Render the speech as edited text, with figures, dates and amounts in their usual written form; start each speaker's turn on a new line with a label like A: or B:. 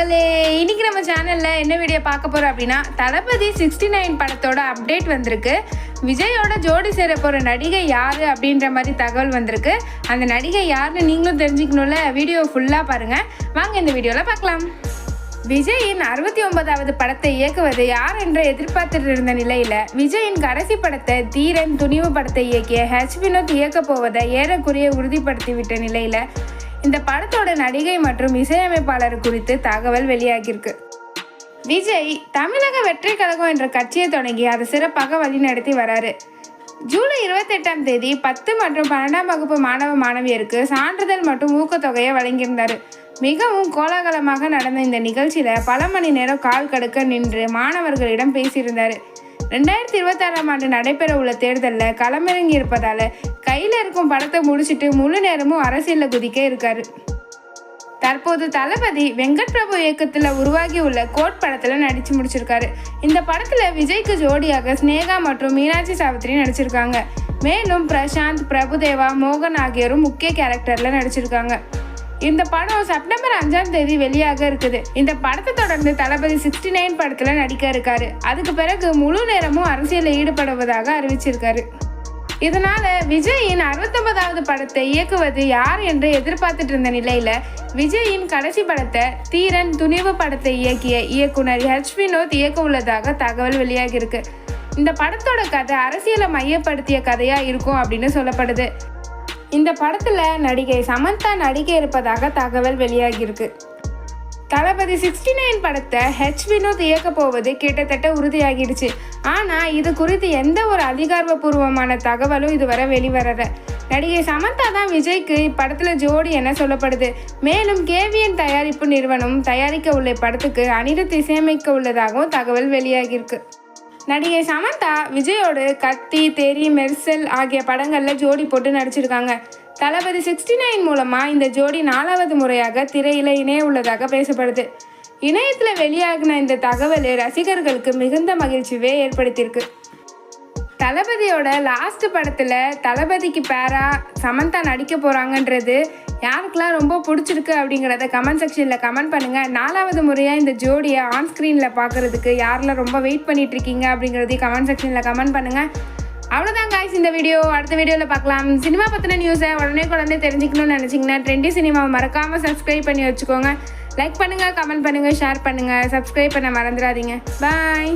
A: மக்களே, இன்னைக்கு நம்ம சேனலில் என்ன வீடியோ பார்க்க போகிறோம் அப்படின்னா, தளபதி 69 படத்தோட அப்டேட் வந்திருக்கு. விஜயோட ஜோடி சேர போகிற நடிகை யார் அப்படின்ற மாதிரி தகவல் வந்திருக்கு. அந்த நடிகை யாருன்னு நீங்களும் தெரிஞ்சுக்கணும்ல, வீடியோ ஃபுல்லாக பாருங்கள். வாங்க இந்த வீடியோவில் பார்க்கலாம். விஜயின் 69வது படத்தை இயக்குவது யார் என்று எதிர்பார்த்துட்டு இருந்த நிலையில், விஜயின் கடைசி படத்தை தீரன் துணிவு படத்தை இயக்கிய வினோத் இயக்க போவதை ஏறக்குறைய உறுதிப்படுத்திவிட்ட நிலையில், இந்த படத்தோட நடிகை மற்றும் இசையமைப்பாளர் குறித்து தகவல் வெளியாகியிருக்கு. விஜய் தமிழக வெற்றி கழகம் என்ற கட்சியை தொடங்கி அதை சிறப்பாக வழிநடத்தி வராரு. ஜூலை 28ஆம் தேதி 10 மற்றும் 12ஆம் வகுப்பு மாணவ மாணவியருக்கு சான்றிதழ் மற்றும் ஊக்கத்தொகையை வழங்கியிருந்தார். மிகவும் கோலாகலமாக நடந்த இந்த நிகழ்ச்சியில் பல மணி நேரம் கால் கடுக்க நின்று மாணவர்களிடம் பேசியிருந்தார். 2026ஆம் ஆண்டு நடைபெற உள்ள தேர்தலில் களமிறங்கி இருப்பதால் கையில் இருக்கும் படத்தை முடிச்சுட்டு முழு நேரமும் அரசியலில் குதிக்க இருக்காரு. தற்போது தளபதி வெங்கட் பிரபு இயக்கத்தில் உருவாகி உள்ள கோட் படத்தில் நடித்து முடிச்சிருக்காரு. இந்த படத்தில் விஜய்க்கு ஜோடியாக ஸ்னேகா மற்றும் மீனாட்சி சாவித்ரி நடிச்சிருக்காங்க. மேலும் பிரசாந்த், பிரபுதேவா, மோகன் ஆகியோரும் முக்கிய கேரக்டரில் நடிச்சிருக்காங்க. இந்த படம் செப்டம்பர் 5ஆம் தேதி வெளியாக இருக்குது. இந்த படத்தை தொடர்ந்து தளபதி 69 படத்தில் நடிக்க இருக்காரு. அதுக்கு பிறகு முழு நேரமும் அரசியலில் ஈடுபடுவதாக அறிவிச்சிருக்காரு. இதனால விஜயின் 69வது படத்தை இயக்குவது யார் என்று எதிர்பார்த்துட்டு இருந்த நிலையில, விஜயின் கடைசி படத்தை தீரன் துணிவு படத்தை இயக்கிய இயக்குனர் வினோத் இயக்க உள்ளதாக தகவல் வெளியாகியிருக்கு. இந்த படத்தோட கதை அரசியலை மையப்படுத்திய கதையா இருக்கும் அப்படின்னு சொல்லப்படுது. இந்த படத்துல நடிகை சமந்தா நடிக்க இருப்பதாக தகவல் வெளியாகியிருக்கு. தளபதி 69 படத்தை வினோத் இயக்க போவது கிட்டத்தட்ட உறுதியாகிடுச்சு. ஆனால் இது குறித்து எந்த ஒரு அதிகாரப்பூர்வமான தகவலும் இதுவரை வெளிவரல. நடிகை சமந்தா தான் விஜய்க்கு இப்படத்தில் ஜோடி என சொல்லப்படுது. மேலும் கேவிஎன் தயாரிப்பு நிறுவனம் தயாரிக்க உள்ள படத்துக்கு அனிருத் இசையமைக்க உள்ளதாகவும் தகவல் வெளியாகியிருக்கு. நடிகை சமந்தா விஜயோடு கத்தி, தெரி, மெர்சல் ஆகிய படங்களில் ஜோடி போட்டு நடிச்சிருக்காங்க. தளபதி 69 மூலமாக இந்த ஜோடி 4வது முறையாக திரையில் இணைய உள்ளதாக பேசப்படுது. இணையத்தில் வெளியாகின இந்த தகவல் ரசிகர்களுக்கு மிகுந்த மகிழ்ச்சியை ஏற்படுத்தியிருக்கு. தளபதியோட லாஸ்ட் படத்தில் தளபதிக்கு பேரா சமந்தா நடிக்க போகிறாங்கன்றது யாருக்கெல்லாம் ரொம்ப பிடிச்சிருக்கு அப்படிங்கிறத கமெண்ட் செக்ஷனில் கமெண்ட் பண்ணுங்கள். 4வது முறையாக இந்த ஜோடியை ஆன் ஸ்க்ரீனில் பார்க்குறதுக்கு யாரெல்லாம் ரொம்ப வெயிட் பண்ணிகிட்ருக்கீங்க அப்படிங்கிறதையும் கமெண்ட் செக்ஷனில் கமெண்ட் பண்ணுங்கள். அவ்வளோதான் காய்ஸ், இந்த வீடியோ. அடுத்த வீடியோவில் பார்க்கலாம். சினிமா பற்றின நியூஸை உடனே தெரிஞ்சுக்கணும்னு நினச்சிங்கன்னா ட்ரெண்டி சினிமாவை மறக்காமல் சப்ஸ்கிரைப் பண்ணி வச்சுக்கோங்க. லைக் பண்ணுங்கள், கமெண்ட் பண்ணுங்கள், ஷேர் பண்ணுங்கள், சப்ஸ்கிரைப் பண்ண மறந்துடாதீங்க. பாய்.